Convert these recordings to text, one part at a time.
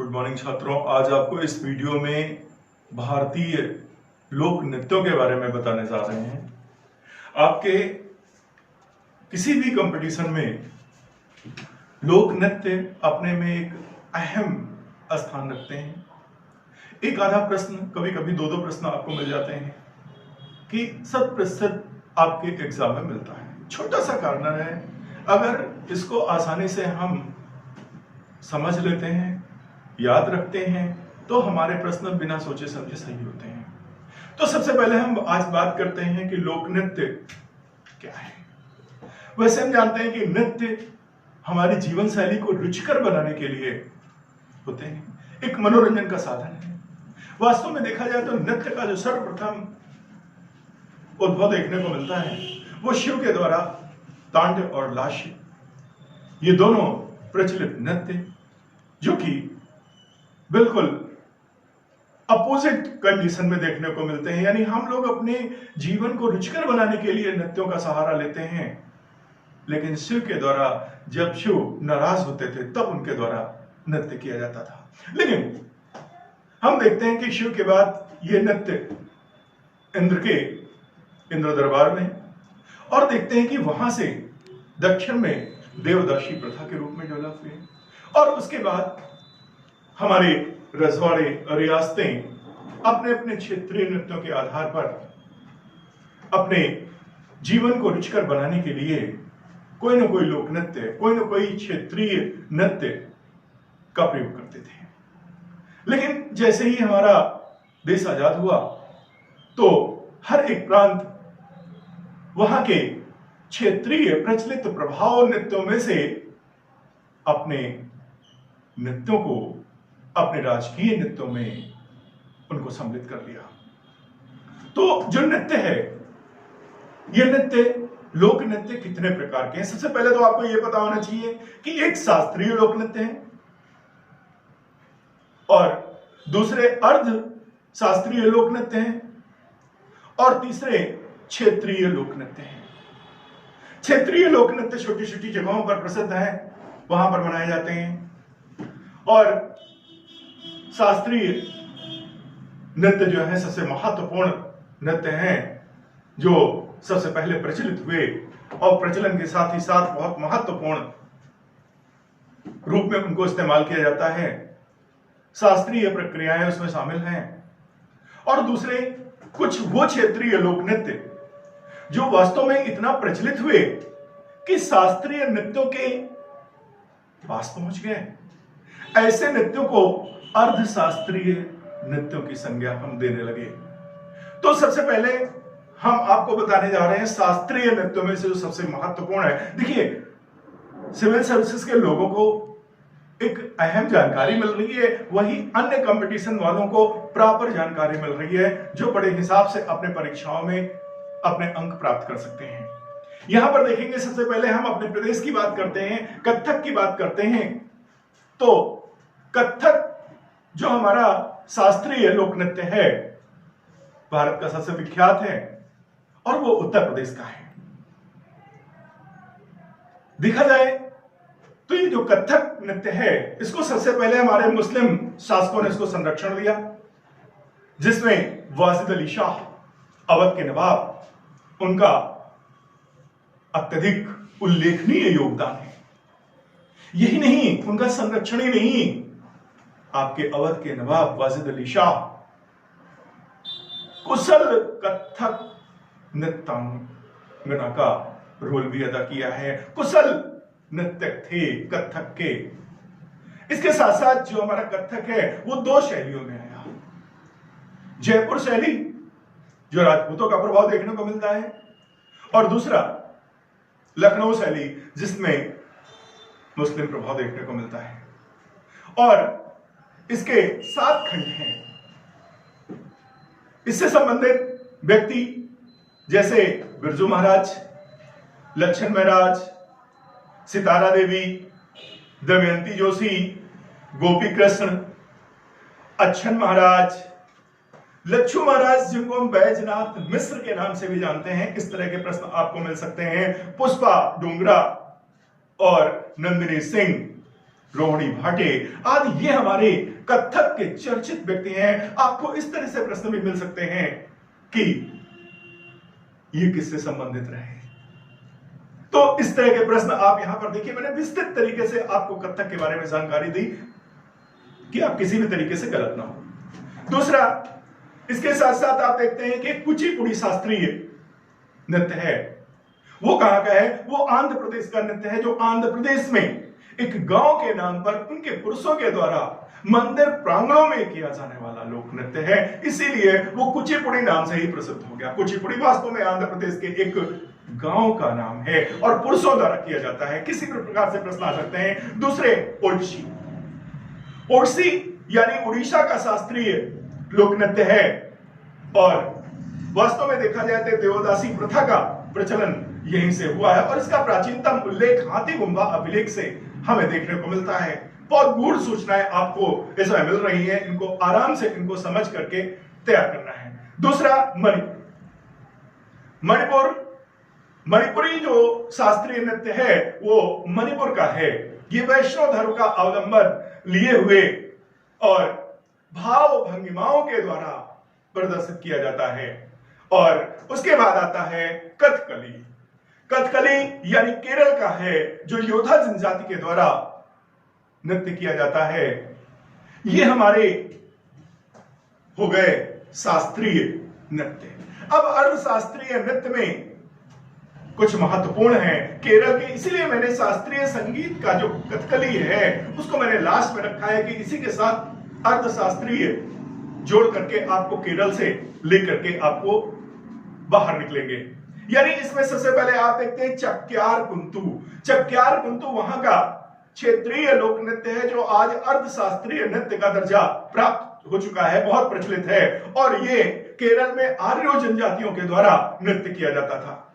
Good morning छात्रों। आज आपको इस वीडियो में भारतीय लोक नृत्यों के बारे में बताने जा रहे हैं। आपके किसी भी कंपटीशन में लोक नृत्य अपने में एक अहम स्थान रखते हैं। एक आधा प्रश्न, कभी कभी दो प्रश्न आपको मिल जाते हैं कि 100% आपके एग्जाम में मिलता है। छोटा सा कार्नर है, अगर इसको आसानी से हम समझ लेते हैं, याद रखते हैं, तो हमारे प्रश्न बिना सोचे समझे सही होते हैं। तो सबसे पहले हम आज बात करते हैं कि लोक नृत्य क्या है। वैसे हम जानते हैं कि नृत्य हमारी जीवन शैली को रुचिकर बनाने के लिए होते हैं, एक मनोरंजन का साधन है। वास्तव में देखा जाए तो नृत्य का जो सर्वप्रथम उद्भव देखने को मिलता है वो शिव के द्वारा तांडव और लास्य, ये दोनों प्रचलित नृत्य जो कि बिल्कुल अपोजिट कंडीशन में देखने को मिलते हैं। यानी हम लोग अपने जीवन को रुचिकर बनाने के लिए नृत्यों का सहारा लेते हैं, लेकिन शिव के द्वारा जब शिव नाराज होते थे तब उनके द्वारा नृत्य किया जाता था। लेकिन हम देखते हैं कि शिव के बाद ये नृत्य इंद्र दरबार में, और देखते हैं कि वहां से दक्षिण में देवदासी प्रथा के रूप में डेवलप हुए, और उसके बाद हमारे रजवाड़े रियासतें अपने अपने क्षेत्रीय नृत्यों के आधार पर अपने जीवन को रुचिकर बनाने के लिए कोई ना कोई लोक नृत्य, कोई ना कोई क्षेत्रीय नृत्य का प्रयोग करते थे। लेकिन जैसे ही हमारा देश आजाद हुआ तो हर एक प्रांत वहां के क्षेत्रीय प्रचलित प्रभाव नृत्यों में से अपने नृत्यों को अपने राजकीय नृत्यों में उनको सम्मिलित कर लिया। तो जो नृत्य है, ये नृत्य लोक नृत्य कितने प्रकार के हैं? सबसे पहले तो आपको यह पता होना चाहिए कि एक शास्त्रीय लोक नृत्य है और दूसरे अर्ध शास्त्रीय लोक नृत्य हैं और तीसरे क्षेत्रीय लोक नृत्य हैं। क्षेत्रीय लोक नृत्य छोटी छोटी जगहों पर प्रसिद्ध है, वहां पर मनाए जाते हैं, और शास्त्रीय नृत्य जो है सबसे महत्वपूर्ण नृत्य हैं, जो सबसे पहले प्रचलित हुए और प्रचलन के साथ ही साथ बहुत महत्वपूर्ण रूप में उनको इस्तेमाल किया जाता है। शास्त्रीय प्रक्रियाएं उसमें शामिल हैं, और दूसरे कुछ वो क्षेत्रीय लोक नृत्य जो वास्तव में इतना प्रचलित हुए कि शास्त्रीय नृत्यों के पास पहुंच गए। ऐसे नृत्यों को अर्धशास्त्रीय नृत्यों की संज्ञा हम देने लगे। तो सबसे पहले हम आपको बताने जा रहे हैं शास्त्रीय नृत्यों में से जो सबसे महत्वपूर्ण है। देखिए, सिविल सर्विसेज के लोगों को एक अहम जानकारी मिल रही है, वही अन्य कंपटीशन वालों को प्रॉपर जानकारी मिल रही है, जो बड़े हिसाब से अपने परीक्षाओं में अपने अंक प्राप्त कर सकते हैं। यहां पर देखेंगे, सबसे पहले हम अपने प्रदेश की बात करते हैं, कथक की बात करते हैं। तो कथक जो हमारा शास्त्रीय लोक नृत्य है, भारत का सबसे विख्यात है और वो उत्तर प्रदेश का है। देखा जाए तो ये जो कथक नृत्य है, इसको सबसे पहले हमारे मुस्लिम शासकों ने इसको संरक्षण दिया, जिसमें वाजिद अली शाह, अवध के नवाब, उनका अत्यधिक उल्लेखनीय योगदान है। यही नहीं, उनका संरक्षण ही नहीं, आपके अवध के नवाब वाजिद अली शाह कुशल कथक नृत्यांगना का रोल भी अदा किया है। कुशल नृत्यक थे कथक के। इसके साथ साथ जो हमारा कथक है वो दो शैलियों में आया। जयपुर शैली जो राजपूतों का प्रभाव देखने को मिलता है, और दूसरा लखनऊ शैली जिसमें मुस्लिम प्रभाव देखने को मिलता है। और इसके 7 खंड हैं। इससे संबंधित व्यक्ति जैसे बिरजू महाराज, लक्ष्मण महाराज, सितारा देवी, दमयंती जोशी, गोपी कृष्ण, अच्छन महाराज, लच्छू महाराज, जिनको हम बैजनाथ मिश्र के नाम से भी जानते हैं। इस तरह के प्रश्न आपको मिल सकते हैं। पुष्पा डोंगरा और नंदिनी सिंह, रोहिणी भाटे आदि ये हमारे कथक के चर्चित व्यक्ति हैं। आपको इस तरह से प्रश्न भी मिल सकते हैं कि ये किससे संबंधित रहे। तो इस तरह के प्रश्न आप यहां पर देखिए, मैंने विस्तृत तरीके से आपको कथक के बारे में जानकारी दी कि आप किसी भी तरीके से गलत ना हो। दूसरा, इसके साथ साथ आप देखते हैं कि कुचिपुड़ी शास्त्रीय नृत्य है, वो कहां का है? वो आंध्र प्रदेश का नृत्य है, जो आंध्र प्रदेश में एक गांव के नाम पर उनके पुरुषों के द्वारा मंदिर प्रांगणों में किया जाने वाला लोक नृत्य है, इसीलिए वो कुचिपुड़ी नाम से ही प्रसिद्ध हो गया। कुचिपुड़ी वास्तव में आंध्र प्रदेश के एक गांव का नाम है और पुरुषों द्वारा किया जाता है। किसी भी प्रकार से प्रश्न आ सकते हैं। दूसरे, ओडिसी। ओडिसी यानी उड़ीसा का शास्त्रीय लोक नृत्य है और वास्तव में देखा जाए तो देवदासी प्रथा का प्रचलन यहीं से हुआ है और इसका प्राचीनतम उल्लेख हाथीगुम्बा अभिलेख से हमें देखने को मिलता है। बहुत गूढ़ सूचनाएं आपको इसमें मिल रही हैं, इनको आराम से इनको समझ करके तैयार करना है। दूसरा, मणिपुरी जो शास्त्रीय नृत्य है वो मणिपुर का है। ये वैष्णव धर्म का अवलंबन लिए हुए और भाव भंगिमाओं के द्वारा प्रदर्शित किया जाता है। और उसके बाद आता है कथकली। कथकली यानी केरल का है, जो योद्धा जनजाति के द्वारा नृत्य किया जाता है। ये हमारे हो गए शास्त्रीय नृत्य। अब अर्थशास्त्रीय नृत्य में कुछ महत्वपूर्ण है केरल के, इसीलिए मैंने शास्त्रीय संगीत का जो कथकली है उसको मैंने लास्ट में रखा है कि इसी के साथ अर्थशास्त्रीय जोड़ करके आपको केरल से लेकर के आपको बाहर निकलेंगे। यानी इसमें सबसे पहले आप देखते हैं चक्यार कुंतु। चक्यार कुंतु वहां का क्षेत्रीय लोक नृत्य है जो आज अर्थशास्त्रीय नृत्य का दर्जा प्राप्त हो चुका है, बहुत प्रचलित है और ये केरल में आर्यो जनजातियों के द्वारा नृत्य किया जाता था,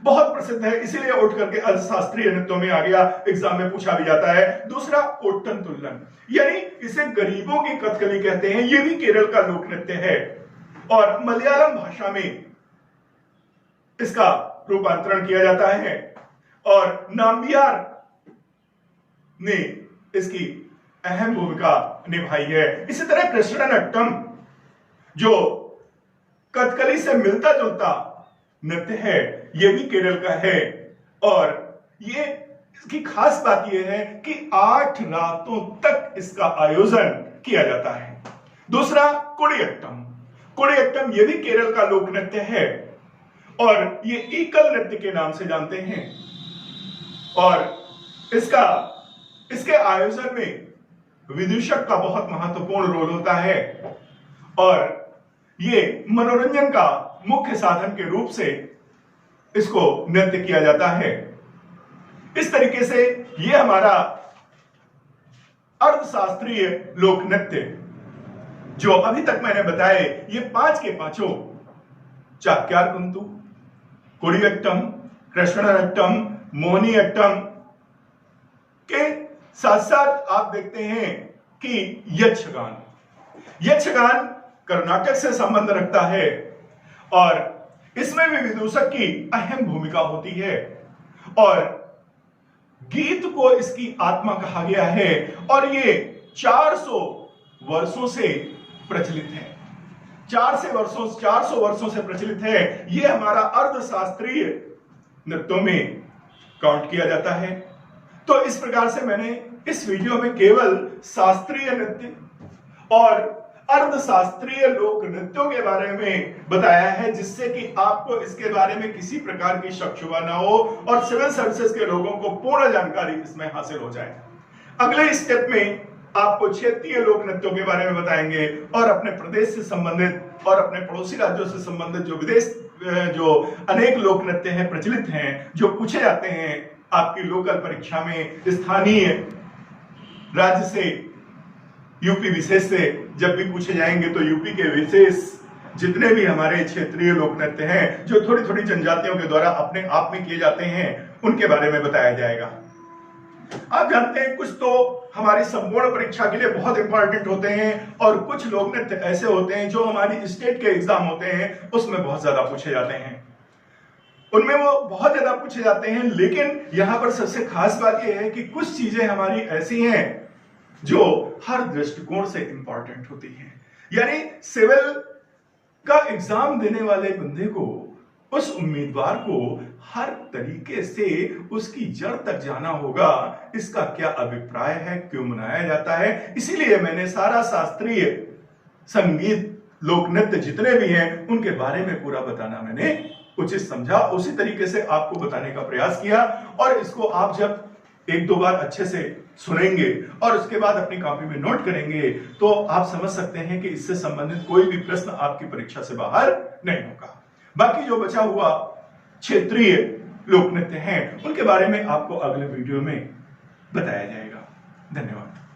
बहुत प्रसिद्ध है, इसीलिए उठ करके अर्थशास्त्रीय नृत्यों में आ गया, एग्जाम में पूछा भी जाता है। दूसरा, ओट्टन तुल्लन, यानी इसे गरीबों की कथकली कहते हैं, ये भी केरल का लोक नृत्य है और मलयालम भाषा में इसका रूपांतरण किया जाता है और नाम्बियार ने इसकी अहम भूमिका निभाई है। इसी तरह कृष्णनट्टम जो कथकली से मिलता जुलता नृत्य है, यह भी केरल का है और ये इसकी खास बात यह है कि 8 रातों तक इसका आयोजन किया जाता है। दूसरा, कुडियट्टम। कुडियट्टम यह भी केरल का लोक नृत्य है और ये एकल नृत्य के नाम से जानते हैं और इसके आयोजन में विदूषक का बहुत महत्वपूर्ण रोल होता है और ये मनोरंजन का मुख्य साधन के रूप से इसको नृत्य किया जाता है। इस तरीके से ये हमारा अर्थशास्त्रीय लोक नृत्य जो अभी तक मैंने बताए, ये 5 के 5 चाक्यार कुंतु, कुडियट्टम, कृष्णनट्टम, मोहिनीअट्टम के साथ साथ आप देखते हैं कि यक्षगान कर्नाटक से संबंध रखता है और इसमें भी विदूषक की अहम भूमिका होती है और गीत को इसकी आत्मा कहा गया है और ये 400 वर्षों से प्रचलित है। 400 वर्षों से प्रचलित है। ये हमारा अर्थशास्त्रीय नृत्यों में काउंट किया जाता है। तो इस प्रकार से मैंने इस वीडियो में केवल शास्त्रीय नृत्य और अर्धशास्त्रीय लोक नृत्यों के बारे में बताया है, जिससे कि आपको इसके बारे में किसी प्रकार की शक शुबा ना हो और सिविल सर्विसेज के लोगों को पूर्ण जानकारी इसमें हासिल हो जाए। अगले स्टेप में आपको क्षेत्रीय लोक नृत्यों के बारे में बताएंगे और अपने प्रदेश से संबंधित और अपने पड़ोसी राज्यों से संबंधित जो अनेक लोक नृत्य हैं, प्रचलित हैं, जो पूछे जाते हैं आपकी लोकल परीक्षा में, स्थानीय राज्य से, यूपी विशेष से जब भी पूछे जाएंगे तो यूपी के विशेष जितने भी हमारे क्षेत्रीय लोक नृत्य हैं जो थोड़ी थोड़ी जनजातियों के द्वारा अपने आप में किए जाते हैं, उनके बारे में बताया जाएगा। आप जानते हैं कुछ तो हमारी संपूर्ण परीक्षा के लिए बहुत इंपॉर्टेंट होते हैं और कुछ लोक नृत्य ऐसे होते हैं जो हमारी स्टेट के एग्जाम होते हैं उसमें बहुत ज्यादा पूछे जाते हैं, उनमें वो बहुत ज्यादा पूछे जाते हैं। लेकिन यहाँ पर सबसे खास बात यह है कि कुछ चीजें हमारी ऐसी हैं जो हर दृष्टिकोण से इंपॉर्टेंट होती है। यानी सिविल का एग्जाम देने वाले बंदे को, उस उम्मीदवार को हर तरीके से उसकी जड़ तक जाना होगा, इसका क्या अभिप्राय है, क्यों मनाया जाता है। इसीलिए मैंने सारा शास्त्रीय संगीत, लोक नृत्य जितने भी हैं उनके बारे में पूरा बताना मैंने उचित समझा, उसी तरीके से आपको बताने का प्रयास किया। और इसको आप जब एक दो बार अच्छे से सुनेंगे और उसके बाद अपनी कॉपी में नोट करेंगे तो आप समझ सकते हैं कि इससे संबंधित कोई भी प्रश्न आपकी परीक्षा से बाहर नहीं होगा। बाकी जो बचा हुआ क्षेत्रीय लोक नृत्य हैं उनके बारे में आपको अगले वीडियो में बताया जाएगा। धन्यवाद।